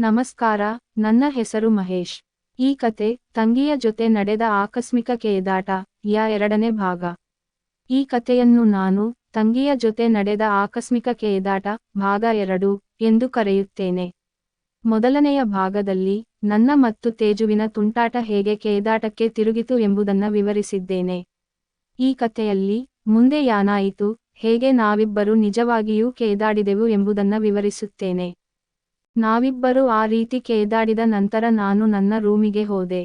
ನಮಸ್ಕಾರ, ನನ್ನ ಹೆಸರು ಮಹೇಶ್. ಈ ಕತೆ ತಂಗಿಯ ಜೊತೆ ನಡೆದ ಆಕಸ್ಮಿಕ ಕೇದಾಟ ಯ ಎರಡನೇ ಭಾಗ. ಈ ಕತೆಯನ್ನು ನಾನು ತಂಗಿಯ ಜೊತೆ ನಡೆದ ಆಕಸ್ಮಿಕ ಕೇದಾಟ ಭಾಗ 2 ಎಂದು ಕರೆಯುತ್ತೇನೆ. ಮೊದಲನೆಯ ಭಾಗದಲ್ಲಿ ನನ್ನ ಮತ್ತು ತೇಜುವಿನ ತುಂಟಾಟ ಹೇಗೆ ಕೇದಾಟಕ್ಕೆ ತಿರುಗಿತು ಎಂಬುದನ್ನು ವಿವರಿಸಿದ್ದೇನೆ. ಈ ಕತೆಯಲ್ಲಿ ಮುಂದೆ ಏನಾಯಿತು, ಹೇಗೆ ನಾವಿಬ್ಬರು ನಿಜವಾಗಿಯೂ ಕೇದಾಡಿದೆವು ಎಂಬುದನ್ನು ವಿವರಿಸುತ್ತೇನೆ. ನಾವಿಬ್ಬರು ಆ ರೀತಿ ಕೇದಾಡಿದ ನಂತರ ನಾನು ನನ್ನ ರೂಮಿಗೆ ಹೋದೆ.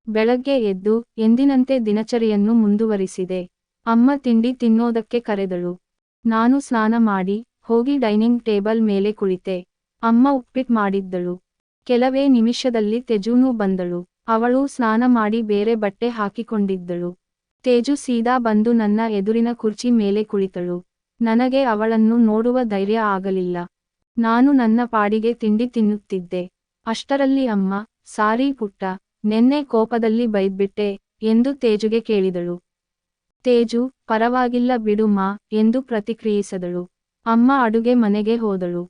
ಬೆಳಗ್ಗೆ ಎದ್ದು ಎಂದಿನಂತೆ ದಿನಚರಿಯನ್ನು ಮುಂದುವರಿಸಿದೆ. ಅಮ್ಮ ತಿಂಡಿ ತಿನ್ನೋದಕ್ಕೆ ಕರೆದಳು. ನಾನು ಸ್ನಾನ ಮಾಡಿ ಹೋಗಿ ಡೈನಿಂಗ್ ಟೇಬಲ್ ಮೇಲೆ ಕುಳಿತೆ. ಅಮ್ಮ ಉಪ್ಪಿಟ್ಟು ಮಾಡಿದ್ದಳು. ಕೆಲವೇ ನಿಮಿಷದಲ್ಲಿ ತೇಜುನೂ ಬಂದಳು. ಅವಳು ಸ್ನಾನ ಮಾಡಿ ಬೇರೆ ಬಟ್ಟೆ ಹಾಕಿಕೊಂಡಿದ್ದಳು. ತೇಜು ಸೀದಾ ಬಂದು ನನ್ನ ಎದುರಿನ ಕುರ್ಚಿ ಮೇಲೆ ಕುಳಿತಳು. ನನಗೆ ಅವಳನ್ನು ನೋಡುವ ಧೈರ್ಯ ಆಗಲಿಲ್ಲ. ನಾನು ನನ್ನ ಪಾಡಿಗೆ ತಿಂಡಿ ತಿನ್ನುತ್ತಿದ್ದೆ. ಅಷ್ಟರಲ್ಲಿ ಅಮ್ಮ, ಸಾರಿ ಪುಟ್ಟ, ನೆನ್ನೆ ಕೋಪದಲ್ಲಿ ಬೈದ್ಬಿಟ್ಟೆ ಎಂದು ತೇಜುಗೆ ಕೇಳಿದಳು. ತೇಜು, ಪರವಾಗಿಲ್ಲ ಬಿಡು ಮಾ ಎಂದು ಪ್ರತಿಕ್ರಿಯಿಸಿದಳು. ಅಮ್ಮ ಅಡುಗೆ ಮನೆಗೆ ಹೋದಳು.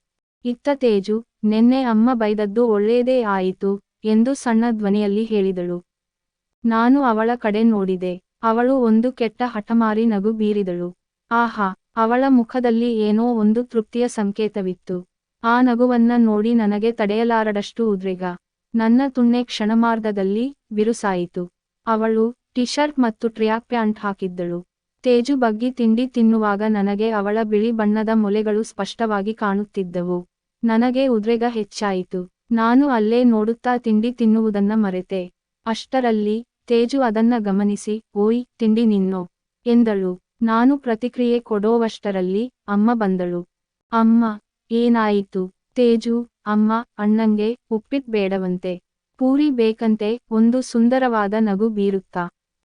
ಇತ್ತ ತೇಜು, ನೆನ್ನೆ ಅಮ್ಮ ಬೈದದ್ದು ಒಳ್ಳೆಯದೇ ಆಯಿತು ಎಂದು ಸಣ್ಣ ಧ್ವನಿಯಲ್ಲಿ ಹೇಳಿದಳು. ನಾನು ಅವಳ ಕಡೆ ನೋಡಿದೆ. ಅವಳು ಒಂದು ಕೆಟ್ಟ ಹಠಮಾರಿ ನಗು ಬೀರಿದಳು. ಆಹಾ, ಅವಳ ಮುಖದಲ್ಲಿ ಏನೋ ಒಂದು ತೃಪ್ತಿಯ ಸಂಕೇತವಿತ್ತು. ಆ ನಗುವನ್ನ ನೋಡಿ ನನಗೆ ತಡೆಯಲಾರದಷ್ಟು ಉದ್ರೇಗ. ನನ್ನ ತುಣ್ಣೆ ಕ್ಷಣಮಾರ್ಧದಲ್ಲಿ ಬಿರುಸಾಯಿತು. ಅವಳು ಟಿ ಶರ್ಟ್ ಮತ್ತು ಟ್ರ್ಯಾಕ್ ಪ್ಯಾಂಟ್ ಹಾಕಿದ್ದಳು. ತೇಜು ಬಗ್ಗಿ ತಿಂಡಿ ತಿನ್ನುವಾಗ ನನಗೆ ಅವಳ ಬಿಳಿ ಬಣ್ಣದ ಮೊಲೆಗಳು ಸ್ಪಷ್ಟವಾಗಿ ಕಾಣುತ್ತಿದ್ದವು. ನನಗೆ ಉದ್ರೇಗ ಹೆಚ್ಚಾಯಿತು. ನಾನು ಅಲ್ಲೇ ನೋಡುತ್ತಾ ತಿಂಡಿ ತಿನ್ನುವುದನ್ನ ಮರೆತೆ. ಅಷ್ಟರಲ್ಲಿ ತೇಜು ಅದನ್ನ ಗಮನಿಸಿ, ಓಯ್ ತಿಂಡಿ ನಿನ್ನೋ ಎಂದಳು. ನಾನು ಪ್ರತಿಕ್ರಿಯೆ ಕೊಡೋವಷ್ಟರಲ್ಲಿ ಅಮ್ಮ ಬಂದಳು. ಅಮ್ಮ, ಏನಾಯಿತು? ತೇಜು, ಅಮ್ಮ, ಅಣ್ಣಂಗೆ ಉಪ್ಪಿಟ್ಟು ಬೇಡವಂತೆ, ಪೂರಿ ಬೇಕಂತೆ ಒಂದು ಸುಂದರವಾದ ನಗು ಬೀರುತ್ತಾ.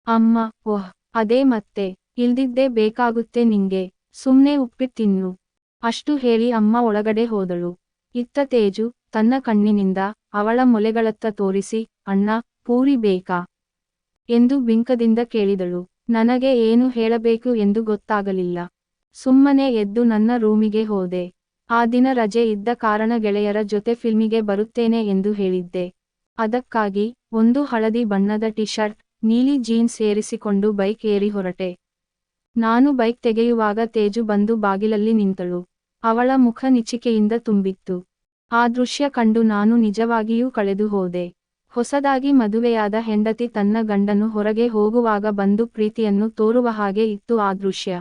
ಅಮ್ಮ, ಓಹ್, ಅದೇ ಮತ್ತೆ, ಇಲ್ದಿದ್ದೇ ಬೇಕಾಗುತ್ತೆ ನಿಂಗೆ, ಸುಮ್ನೆ ಉಪ್ಪಿಟ್ಟು ತಿನ್ನು. ಅಷ್ಟು ಹೇಳಿ ಅಮ್ಮ ಒಳಗಡೆ ಹೋದಳು. ಇತ್ತ ತೇಜು ತನ್ನ ಕಣ್ಣಿನಿಂದ ಅವಳ ಮೊಲೆಗಳತ್ತ ತೋರಿಸಿ, ಅಣ್ಣ, ಪೂರಿ ಬೇಕಾ ಎಂದು ಬಿಂಕದಿಂದ ಕೇಳಿದಳು. ನನಗೆ ಏನು ಹೇಳಬೇಕು ಎಂದು ಗೊತ್ತಾಗಲಿಲ್ಲ. ಸುಮ್ಮನೆ ಎದ್ದು ನನ್ನ ರೂಮಿಗೆ ಹೋದೆ. ಆ ದಿನ ರಜೆ ಇದ್ದ ಕಾರಣ ಗೆಳೆಯರ ಜೊತೆ ಫಿಲ್ಮಿಗೆ ಬರುತ್ತೇನೆ ಎಂದು ಹೇಳಿದ್ದೆ. ಅದಕ್ಕಾಗಿ ಒಂದು ಹಳದಿ ಬಣ್ಣದ ಟಿ ಶರ್ಟ್, ನೀಲಿ ಜೀನ್ಸ್ ಏರಿಸಿಕೊಂಡು ಬೈಕ್ ಏರಿ ಹೊರಟೆ. ನಾನು ಬೈಕ್ ತೆಗೆಯುವಾಗ ತೇಜು ಬಂದು ಬಾಗಿಲಲ್ಲಿ ನಿಂತಳು. ಅವಳ ಮುಖ ನಿಚಿಕೆಯಿಂದ ತುಂಬಿತ್ತು. ಆ ದೃಶ್ಯ ಕಂಡು ನಾನು ನಿಜವಾಗಿಯೂ ಕಳೆದು ಹೋದೆ. ಹೊಸದಾಗಿ ಮದುವೆಯಾದ ಹೆಂಡತಿ ತನ್ನ ಗಂಡನು ಹೊರಗೆ ಹೋಗುವಾಗ ಬಂದು ಪ್ರೀತಿಯನ್ನು ತೋರುವ ಹಾಗೆ ಇತ್ತು ಆ ದೃಶ್ಯ.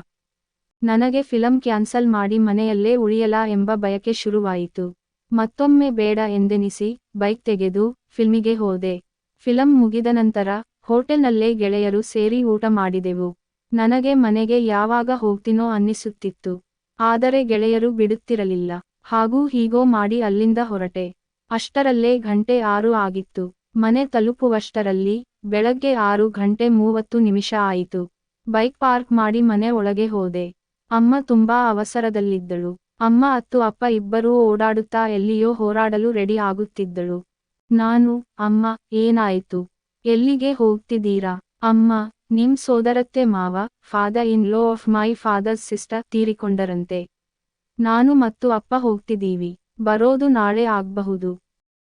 ನನಗೆ ಫಿಲಂ ಕ್ಯಾನ್ಸಲ್ ಮಾಡಿ ಮನೆಯಲ್ಲೇ ಉಳಿಯಲಾ ಎಂಬ ಬಯಕೆ ಶುರುವಾಯಿತು. ಮತ್ತೊಮ್ಮೆ ಬೇಡ ಎಂದೆನಿಸಿ ಬೈಕ್ ತೆಗೆದು ಫಿಲ್ಮಿಗೆ ಹೋದೆ. ಫಿಲಂ ಮುಗಿದ ನಂತರ ಹೋಟೆಲ್ನಲ್ಲೇ ಗೆಳೆಯರು ಸೇರಿ ಊಟ ಮಾಡಿದೆವು. ನನಗೆ ಮನೆಗೆ ಯಾವಾಗ ಹೋಗ್ತೀನೋ ಅನ್ನಿಸುತ್ತಿತ್ತು. ಆದರೆ ಗೆಳೆಯರು ಬಿಡುತ್ತಿರಲಿಲ್ಲ. ಹಾಗೂ ಹೀಗೋ ಮಾಡಿ ಅಲ್ಲಿಂದ ಹೊರಟೆ. ಅಷ್ಟರಲ್ಲೇ ಗಂಟೆ 6 ಆಗಿತ್ತು. ಮನೆ ತಲುಪುವಷ್ಟರಲ್ಲಿ ಬೆಳಗ್ಗೆ 6:30 ಆಯಿತು. ಬೈಕ್ ಪಾರ್ಕ್ ಮಾಡಿ ಮನೆ ಒಳಗೆ ಹೋದೆ. ಅಮ್ಮ ತುಂಬಾ ಅವಸರದಲ್ಲಿದ್ದಳು. ಅಮ್ಮ ಅಪ್ಪ ಇಬ್ಬರೂ ಓಡಾಡುತ್ತಾ ಎಲ್ಲಿಯೋ ಹೋರಾಡಲು ರೆಡಿ ಆಗುತ್ತಿದ್ದಳು. ನಾನು, ಅಮ್ಮ, ಏನಾಯಿತು? ಎಲ್ಲಿಗೆ ಹೋಗ್ತಿದ್ದೀರಾ? ಅಮ್ಮ, ನಿಮ್ ಸೋದರತ್ತೆ ಮಾವ, father in law of my father's sister ತೀರಿಕೊಂಡರಂತೆ. ನಾನು ಮತ್ತು ಅಪ್ಪ ಹೋಗ್ತಿದ್ದೀವಿ. ಬರೋದು ನಾಳೆ ಆಗ್ಬಹುದು.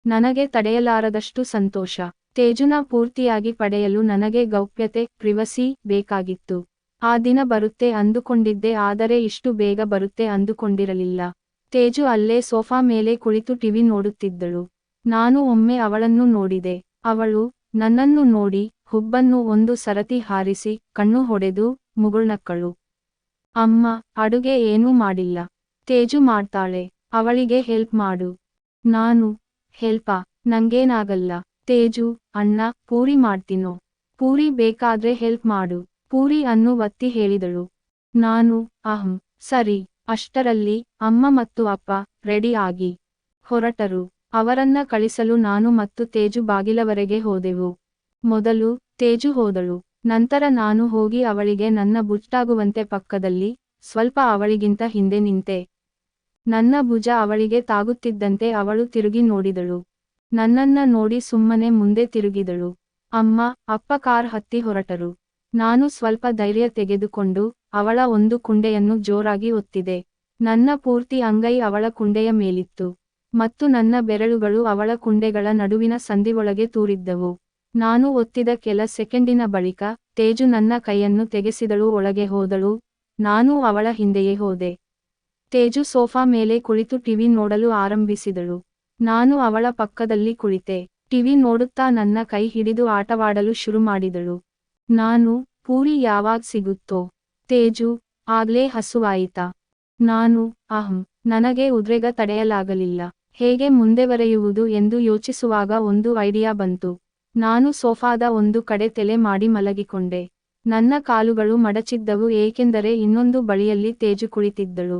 ನನಗೆ ತಡೆಯಲಾರದಷ್ಟು ಸಂತೋಷ. ತೇಜುನ ಪೂರ್ತಿಯಾಗಿ ಪಡೆಯಲು ನನಗೆ ಗೌಪ್ಯತೆ, ಪ್ರಿವಸಿ ಬೇಕಾಗಿತ್ತು. ಆ ದಿನ ಬರುತ್ತೆ ಅಂದುಕೊಂಡಿದ್ದೆ, ಆದರೆ ಇಷ್ಟು ಬೇಗ ಬರುತ್ತೆ ಅಂದುಕೊಂಡಿರಲಿಲ್ಲ. ತೇಜು ಅಲ್ಲೇ ಸೋಫಾ ಮೇಲೆ ಕುಳಿತು ಟಿವಿ ನೋಡುತ್ತಿದ್ದಳು. ನಾನು ಒಮ್ಮೆ ಅವಳನ್ನು ನೋಡಿದೆ. ಅವಳು ನನ್ನನ್ನು ನೋಡಿ ಹುಬ್ಬನ್ನು ಒಂದು ಸರತಿ ಹಾರಿಸಿ ಕಣ್ಣು ಹೊಡೆದು ಮುಗುಳ್ನಕ್ಕಳು. ಅಮ್ಮ, ಅಡುಗೆ ಏನೂ ಮಾಡಿಲ್ಲ. ತೇಜು ಮಾಡ್ತಾಳೆ, ಅವಳಿಗೆ ಹೆಲ್ಪ್ ಮಾಡು. ನಾನು, ಹೆಲ್ಪಾ? ನಂಗೇನಾಗಲ್ಲ. ತೇಜು, ಅಣ್ಣ, ಪೂರಿ ಮಾಡ್ತೀನೋ? ಪೂರಿ ಬೇಕಾದ್ರೆ ಹೆಲ್ಪ್ ಮಾಡು. ಪೂರಿ ಅನ್ನು ಒತ್ತಿ ಹೇಳಿದಳು. ನಾನು, ಅಹಂ, ಸರಿ. ಅಷ್ಟರಲ್ಲಿ ಅಮ್ಮ ಮತ್ತು ಅಪ್ಪ ರೆಡಿ ಆಗಿ ಹೊರಟರು. ಅವರನ್ನ ಕಳಿಸಲು ನಾನು ಮತ್ತು ತೇಜು ಬಾಗಿಲವರೆಗೆ ಹೋದೆವು. ಮೊದಲು ತೇಜು ಹೋದಳು. ನಂತರ ನಾನು ಹೋಗಿ ಅವಳಿಗೆ ನನ್ನ ಬುಜ್ಟಾಗುವಂತೆ ಪಕ್ಕದಲ್ಲಿ, ಸ್ವಲ್ಪ ಅವಳಿಗಿಂತ ಹಿಂದೆ ನಿಂತೆ. ನನ್ನ ಭುಜ ಅವಳಿಗೆ ತಾಗುತ್ತಿದ್ದಂತೆ ಅವಳು ತಿರುಗಿ ನೋಡಿದಳು. ನನ್ನನ್ನ ನೋಡಿ ಸುಮ್ಮನೆ ಮುಂದೆ ತಿರುಗಿದಳು. ಅಮ್ಮ, ಅಪ್ಪ ಕಾರ್ ಹತ್ತಿ ಹೊರಟರು. ನಾನು ಸ್ವಲ್ಪ ಧೈರ್ಯ ತೆಗೆದುಕೊಂಡು ಅವಳ ಒಂದು ಕುಂಡೆಯನ್ನು ಜೋರಾಗಿ ಒತ್ತಿದೆ. ನನ್ನ ಪೂರ್ತಿ ಅಂಗೈ ಅವಳ ಕುಂಡೆಯ ಮೇಲಿತ್ತು. ಮತ್ತು ನನ್ನ ಬೆರಳುಗಳು ಅವಳ ಕುಂಡೆಗಳ ನಡುವಿನ ಸಂದಿಯೊಳಗೆ ತೂರಿದ್ದವು. ನಾನು ಒತ್ತಿದ ಕೆಲ ಸೆಕೆಂಡಿನ ಬಳಿಕ, ತೇಜು ನನ್ನ ಕೈಯನ್ನು ತೆಗೆಸಿದಳು, ಒಳಗೆ ಹೋದಳು. ನಾನು ಅವಳ ಹಿಂದೆಯೇ ಹೋದೆ. ತೇಜು ಸೋಫಾ ಮೇಲೆ ಕುಳಿತು ಟಿವಿ ನೋಡಲು ಆರಂಭಿಸಿದಳು. ನಾನು ಅವಳ ಪಕ್ಕದಲ್ಲಿ ಕುಳಿತೆ. ಟಿವಿ ನೋಡುತ್ತಾ ನನ್ನ ಕೈ ಹಿಡಿದು ಆಟವಾಡಲು ಶುರು ಮಾಡಿದಳು. ನಾನು, ಪೂರಿ ಯಾವಾಗ್ ಸಿಗುತ್ತೋ? ತೇಜು, ಆಗ್ಲೇ ಹಸುವಾಯಿತಾ? ನಾನು, ನನಗೆ ಉದ್ರೇಗ ತಡೆಯಲಾಗಲಿಲ್ಲ. ಹೇಗೆ ಮುಂದೆವರೆಯುವುದು ಎಂದು ಯೋಚಿಸುವಾಗ ಒಂದು ಐಡಿಯಾ ಬಂತು. ನಾನು ಸೋಫಾದ ಒಂದು ಕಡೆ ತಲೆ ಮಾಡಿ ಮಲಗಿಕೊಂಡೆ. ನನ್ನ ಕಾಲುಗಳು ಮಡಚಿದ್ದವು, ಏಕೆಂದರೆ ಇನ್ನೊಂದು ಬಳಿಯಲ್ಲಿ ತೇಜು ಕುಳಿತಿದ್ದಳು.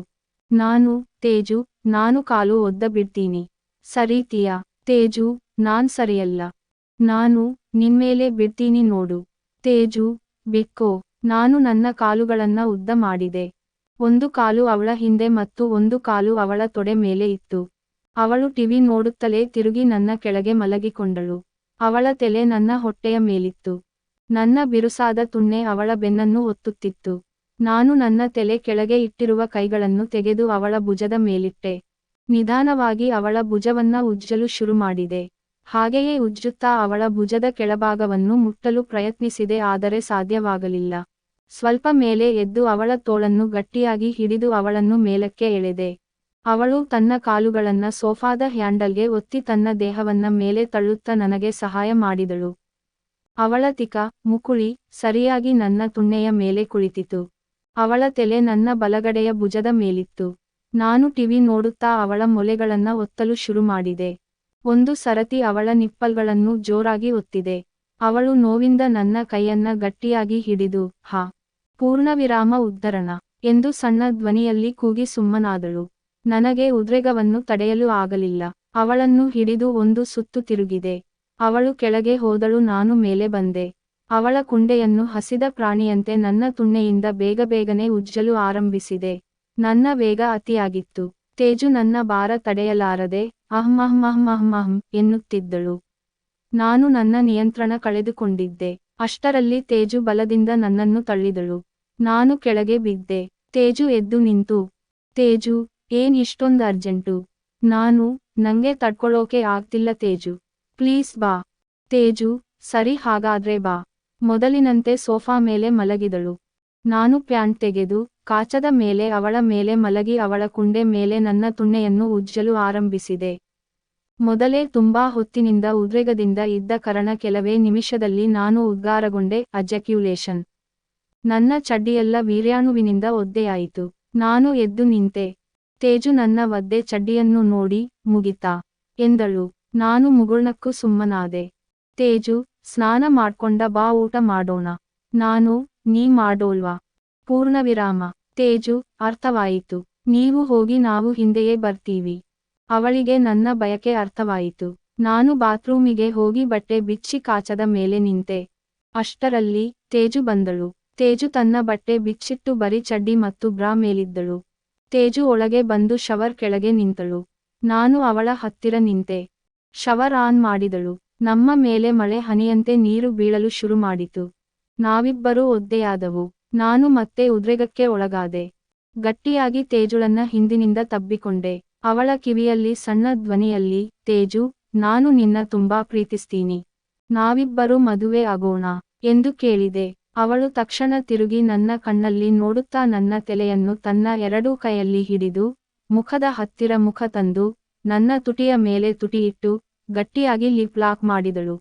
ನಾನು, ತೇಜು, ನಾನು ಕಾಲು ಒದ್ದ ಬಿಡ್ತೀನಿ. ಸರೀತೀಯಾ? ತೇಜು, ನಾನ್ ಸರಿಯಲ್ಲ. ನಾನು, ನಿನ್ಮೇಲೆ ಬಿಡ್ತೀನಿ ನೋಡು. ತೇಜು, ಬಿಟ್ಕೋ. ನಾನು ನನ್ನ ಕಾಲುಗಳನ್ನ ಉದ್ದ ಮಾಡಿದೆ. ಒಂದು ಕಾಲು ಅವಳ ಹಿಂದೆ ಮತ್ತು ಒಂದು ಕಾಲು ಅವಳ ತೊಡೆ ಮೇಲೆ ಇತ್ತು. ಅವಳು ಟಿವಿ ನೋಡುತ್ತಲೇ ತಿರುಗಿ ನನ್ನ ಕೆಳಗೆ ಮಲಗಿಕೊಂಡಳು. ಅವಳ ತಲೆ ನನ್ನ ಹೊಟ್ಟೆಯ ಮೇಲಿತ್ತು. ನನ್ನ ಬಿರುಸಾದ ತುಣ್ಣೆ ಅವಳ ಬೆನ್ನನ್ನು ಒತ್ತುತ್ತಿತ್ತು. ನಾನು ನನ್ನ ತಲೆ ಕೆಳಗೆ ಇಟ್ಟಿರುವ ಕೈಗಳನ್ನು ತೆಗೆದು ಅವಳ ಭುಜದ ಮೇಲಿಟ್ಟೆ. ನಿಧಾನವಾಗಿ ಅವಳ ಭುಜವನ್ನ ಉಜ್ಜಲು ಶುರು ಮಾಡಿದೆ. ಹಾಗೆಯೇ ಉಜ್ಜುತ್ತಾ ಅವಳ ಭುಜದ ಕೆಳಭಾಗವನ್ನು ಮುಟ್ಟಲು ಪ್ರಯತ್ನಿಸಿದೆ, ಆದರೆ ಸಾಧ್ಯವಾಗಲಿಲ್ಲ. ಸ್ವಲ್ಪ ಮೇಲೆ ಎದ್ದು ಅವಳ ತೋಳನ್ನು ಗಟ್ಟಿಯಾಗಿ ಹಿಡಿದು ಅವಳನ್ನು ಮೇಲಕ್ಕೆ ಎಳೆದೆ. ಅವಳು ತನ್ನ ಕಾಲುಗಳನ್ನ ಸೋಫಾದ ಹ್ಯಾಂಡಲ್ಗೆ ಒತ್ತಿ ತನ್ನ ದೇಹವನ್ನ ಮೇಲೆ ತಳ್ಳುತ್ತಾ ನನಗೆ ಸಹಾಯ ಮಾಡಿದಳು. ಅವಳ ತಿಕ್ಕ, ಮುಕುಳಿ, ಸರಿಯಾಗಿ ನನ್ನ ತುಣ್ಣೆಯ ಮೇಲೆ ಕುಳಿತಿತು. ಅವಳ ತಲೆ ನನ್ನ ಬಲಗಡೆಯ ಭುಜದ ಮೇಲಿತ್ತು. ನಾನು ಟಿವಿ ನೋಡುತ್ತಾ ಅವಳ ಮೊಲೆಗಳನ್ನ ಒತ್ತಲು ಶುರು ಮಾಡಿದೆ. ಒಂದು ಸರತಿ ಅವಳ ನಿಪ್ಪಲ್ಗಳನ್ನು ಜೋರಾಗಿ ಒತ್ತಿದೆ. ಅವಳು ನೋವಿಂದ ನನ್ನ ಕೈಯನ್ನ ಗಟ್ಟಿಯಾಗಿ ಹಿಡಿದು, ಪೂರ್ಣವಿರಾಮ ಉದ್ಧರಣ ಎಂದು ಸಣ್ಣ ಧ್ವನಿಯಲ್ಲಿ ಕೂಗಿ ಸುಮ್ಮನಾದಳು. ನನಗೆ ಉದ್ರೇಗವನ್ನು ತಡೆಯಲು ಆಗಲಿಲ್ಲ. ಅವಳನ್ನು ಹಿಡಿದು ಒಂದು ಸುತ್ತು ತಿರುಗಿದೆ. ಅವಳು ಕೆಳಗೆ ಹೋದಳು, ನಾನು ಮೇಲೆ ಬಂದೆ. ಅವಳ ಕುಂಡೆಯನ್ನು ಹಸಿದ ಪ್ರಾಣಿಯಂತೆ ನನ್ನ ತುಣ್ಣೆಯಿಂದ ಬೇಗಬೇಗನೆ ಉಜ್ಜಲು ಆರಂಭಿಸಿದೆ. ನನ್ನ ವೇಗ ಅತಿಯಾಗಿತ್ತು. ತೇಜು ನನ್ನ ಭಾರ ತಡೆಯಲಾರದೆ ಎನ್ನುತ್ತಿದ್ದಳು. ನಾನು ನನ್ನ ನಿಯಂತ್ರಣ ಕಳೆದುಕೊಂಡಿದ್ದೆ. ಅಷ್ಟರಲ್ಲಿ ತೇಜು ಬಲದಿಂದ ನನ್ನನ್ನು ತಳ್ಳಿದಳು. ನಾನು ಕೆಳಗೆ ಬಿದ್ದೆ. ತೇಜು ಎದ್ದು ನಿಂತು, ತೇಜು, ಏನ್ ಇಷ್ಟೊಂದು ಅರ್ಜೆಂಟು? ನಾನು, ನಂಗೆ ತಡ್ಕೊಳ್ಳೋಕೆ ಆಗ್ತಿಲ್ಲ ತೇಜು, ಪ್ಲೀಸ್ ಬಾ. ತೇಜು, ಸರಿ ಹಾಗಾದ್ರೆ ಬಾ. ಮೊದಲಿನಂತೆ ಸೋಫಾ ಮೇಲೆ ಮಲಗಿದಳು. ನಾನು ಪ್ಯಾಂಟ್ ತೆಗೆದು, ಕಾಚದ ಮೇಲೆ ಅವಳ ಮೇಲೆ ಮಲಗಿ ಅವಳ ಕುಂಡೆ ಮೇಲೆ ನನ್ನ ತುಣ್ಣೆಯನ್ನು ಉಜ್ಜಲು ಆರಂಭಿಸಿದೆ. ಮೊದಲೇ ತುಂಬಾ ಹೊತ್ತಿನಿಂದ ಉದ್ರೇಗದಿಂದ ಇದ್ದ ಕಾರಣ ಕೆಲವೇ ನಿಮಿಷದಲ್ಲಿ ನಾನು ಉದ್ಗಾರಗೊಂಡೆ, ಅಜಕ್ಯುಲೇಷನ್. ನನ್ನ ಚಡ್ಡಿಯೆಲ್ಲ ವೀರ್ಯಾಣುವಿನಿಂದ ಒದ್ದೆಯಾಯಿತು. ನಾನು ಎದ್ದು ನಿಂತೆ. ತೇಜು ನನ್ನ ಒದ್ದೆ ಚಡ್ಡಿಯನ್ನು ನೋಡಿ, ಮುಗಿತಾ ಎಂದಳು. ನಾನು ಮುಗುಳ್ನಕ್ಕೂ ಸುಮ್ಮನಾದೆ. ತೇಜು, ಸ್ನಾನ ಮಾಡ್ಕೊಂಡ ಬಾ, ಊಟ ಮಾಡೋಣ. ನಾನು, ನೀ ಮಾಡೋಲ್ವಾ? ಪೂರ್ಣವಿರಾಮ. ತೇಜು, ಅರ್ಥವಾಯಿತು. ನೀವು ಹೋಗಿ, ನಾವು ಹಿಂದೆಯೇ ಬರ್ತೀವಿ. ಅವಳಿಗೆ ನನ್ನ ಬಯಕೆ ಅರ್ಥವಾಯಿತು. ನಾನು ಬಾತ್ರೂಮಿಗೆ ಹೋಗಿ ಬಟ್ಟೆ ಬಿಚ್ಚಿ ಕಾಚದ ಮೇಲೆ ನಿಂತೆ. ಅಷ್ಟರಲ್ಲಿ ತೇಜು ಬಂದಳು. ತೇಜು ತನ್ನ ಬಟ್ಟೆ ಬಿಚ್ಚಿಟ್ಟು ಬರೀ ಚಡ್ಡಿ ಮತ್ತು ಬ್ರಾ ಮೇಲಿದ್ದಳು. ತೇಜು ಒಳಗೆ ಬಂದು ಶವರ್ ಕೆಳಗೆ ನಿಂತಳು. ನಾನು ಅವಳ ಹತ್ತಿರ ನಿಂತೆ. ಶವರ್ ಆನ್ ಮಾಡಿದಳು. ನಮ್ಮ ಮೇಲೆ ಮಳೆ ಹನಿಯಂತೆ ನೀರು ಬೀಳಲು ಶುರು ಮಾಡಿತು. ನಾವಿಬ್ಬರೂ ಒದ್ದೆಯಾದವು. ನಾನು ಮತ್ತೆ ಉದ್ರೇಗಕ್ಕೆ ಒಳಗಾದೆ. ಗಟ್ಟಿಯಾಗಿ ತೇಜುಳನ್ನ ಹಿಂದಿನಿಂದ ತಬ್ಬಿಕೊಂಡೆ. ಅವಳ ಕಿವಿಯಲ್ಲಿ ಸಣ್ಣ ಧ್ವನಿಯಲ್ಲಿ, ತೇಜು, ನಾನು ನಿನ್ನ ತುಂಬಾ ಪ್ರೀತಿಸ್ತೀನಿ. ನಾವಿಬ್ಬರೂ ಮದುವೆ ಆಗೋಣ ಎಂದು ಕೇಳಿದೆ. ಅವಳು ತಕ್ಷಣ ತಿರುಗಿ ನನ್ನ ಕಣ್ಣಲ್ಲಿ ನೋಡುತ್ತಾ ನನ್ನ ತಲೆಯನ್ನು ತನ್ನ ಎರಡೂ ಕೈಯಲ್ಲಿ ಹಿಡಿದು, ಮುಖದ ಹತ್ತಿರ ಮುಖ ತಂದು, ನನ್ನ ತುಟಿಯ ಮೇಲೆ ತುಟಿಯಿಟ್ಟು, ಗಟ್ಟಿಯಾಗಿ ಲಿಪ್ ಲಾಕ್ ಮಾಡಿದಳು.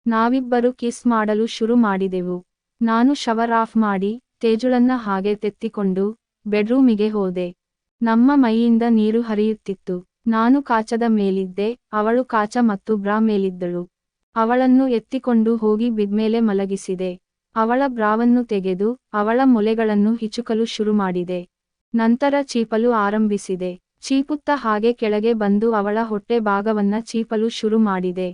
ನಾವಿಬ್ಬರು ಕಿಸ್ ಮಾಡಲು ಶುರು ಮಾಡಿದೆವು. ನಾನು ಶವರ್ ಆಫ್ ಮಾಡಿ, ತೇಜುಳನ್ನ ಹಾಗೆ ತೆತ್ತಿಕೊಂಡು, ಬೆಡ್ರೂಮಿಗೆ ಹೋದೆ. ನಮ್ಮ ಮೈಯಿಂದ ನೀರು ಹರಿಯುತ್ತಿತ್ತು. ನಾನು ಕಾಚದ ಮೇಲಿದ್ದೆ, ಅವಳು ಕಾಚ ಮತ್ತು ಬ್ರಾ ಮೇಲಿದ್ದಳು. ಅವಳನ್ನು ಎತ್ತಿಕೊಂಡು ಹೋಗಿ ಬಿದ್ಮೇಲೆ ಮಲಗಿಸಿದೆ. ಅವಳ ಬ್ರಾವನ್ನು ತೆಗೆದು, ಅವಳ ಮೊಲೆಗಳನ್ನು ಹಿಚುಕಲು ಶುರು ಮಾಡಿದೆ. ನಂತರ ಚೀಪಲು ಆರಂಭಿಸಿದೆ. ಚೀಪುತ್ತಾ ಹಾಗೆ ಕೆಳಗೆ ಬಂದು ಅವಳ ಹೊಟ್ಟೆ ಭಾಗವನ್ನ ಚೀಪಲು ಶುರು ಮಾಡಿದೆ.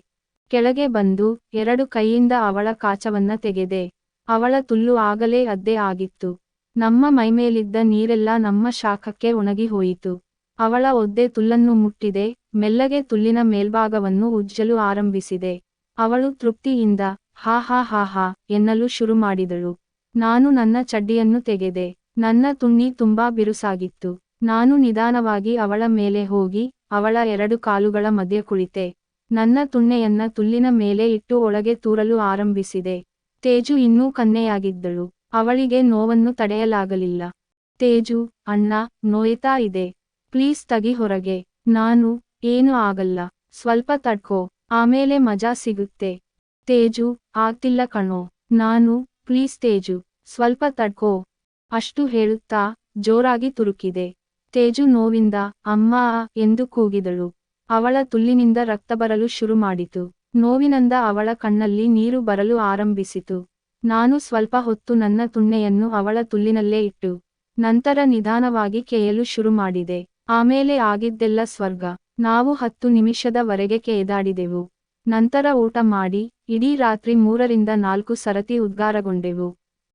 ಕೆಳಗೆ ಬಂದು, ಎರಡು ಕೈಯಿಂದ ಅವಳ ಕಾಚವನ್ನ ತೆಗೆದೆ. ಅವಳ ತುಲ್ಲು ಆಗಲೇ ಅದ್ದೇ ಆಗಿತ್ತು. ನಮ್ಮ ಮೈಮೇಲಿದ್ದ ನೀರೆಲ್ಲ ನಮ್ಮ ಶಾಖಕ್ಕೆ ಒಣಗಿ ಹೋಯಿತು. ಅವಳ ಒದ್ದೆ ತುಲ್ಲನ್ನು ಮುಟ್ಟಿದೆ, ಮೆಲ್ಲಗೆ ತುಲ್ಲಿನ ಮೇಲ್ಭಾಗವನ್ನು ಉಜ್ಜಲು ಆರಂಭಿಸಿದೆ. ಅವಳು ತೃಪ್ತಿಯಿಂದ, ಹಾ ಎನ್ನಲು ಶುರು ಮಾಡಿದಳು. ನಾನು ನನ್ನ ಚಡ್ಡಿಯನ್ನು ತೆಗೆದೆ. ನನ್ನ ತುಣ್ಣಿ ತುಂಬಾ ಬಿರುಸಾಗಿತ್ತು. ನಾನು ನಿಧಾನವಾಗಿ ಅವಳ ಮೇಲೆ ಹೋಗಿ, ಅವಳ 2 ಕಾಲುಗಳ ಮಧ್ಯೆ ಕುಳಿತೆ. ನನ್ನ ತುಣ್ಣೆಯನ್ನ ತುಲ್ಲಿನ ಮೇಲೆ ಇಟ್ಟು ಒಳಗೆ ತೂರಲು ಆರಂಭಿಸಿದೆ. ತೇಜು ಇನ್ನೂ ಕನ್ನೆಯಾಗಿದ್ದಳು. ಅವಳಿಗೆ ನೋವನ್ನು ತಡೆಯಲಾಗಲಿಲ್ಲ. ತೇಜು, ಅಣ್ಣ, ನೋಯ್ತಾ ಇದೆ. ಪ್ಲೀಸ್ ತಗಿ ಹೊರಗೆ. ನಾನು, ಏನು ಆಗಲ್ಲ. ಸ್ವಲ್ಪ ತಡ್ಕೋ, ಆಮೇಲೆ ಮಜಾ ಸಿಗುತ್ತೆ. ತೇಜು, ಆಗ್ತಿಲ್ಲ ಕಣೋ. ನಾನು, ಪ್ಲೀಸ್ ತೇಜು, ಸ್ವಲ್ಪ ತಡ್ಕೋ. ಅಷ್ಟು ಹೇಳುತ್ತಾ, ಜೋರಾಗಿ ತುರುಕಿದೆ. ತೇಜು ನೋವಿಂದ, ಅಮ್ಮ ಎಂದು ಕೂಗಿದಳು. ಅವಳ ತುಲ್ಲಿನಿಂದ ರಕ್ತ ಬರಲು ಶುರು ಮಾಡಿತು. ನೋವಿನಿಂದ ಅವಳ ಕಣ್ಣಲ್ಲಿ ನೀರು ಬರಲು ಆರಂಭಿಸಿತು. ನಾನು ಸ್ವಲ್ಪ ಹೊತ್ತು ನನ್ನ ತುಣ್ಣೆಯನ್ನು ಅವಳ ತುಲ್ಲಿನಲ್ಲೇ ಇಟ್ಟು, ನಂತರ ನಿಧಾನವಾಗಿ ಕೇಯಲು ಶುರು ಮಾಡಿದೆ. ಆಮೇಲೆ ಆಗಿದ್ದೆಲ್ಲ ಸ್ವರ್ಗ. ನಾವು 10 ನಿಮಿಷದವರೆಗೆ ಕೇದಾಡಿದೆವು. ನಂತರ ಊಟ ಮಾಡಿ, ಇಡೀ ರಾತ್ರಿ 3 ರಿಂದ 4 ಸರತಿ ಉದ್ಗಾರಗೊಂಡೆವು.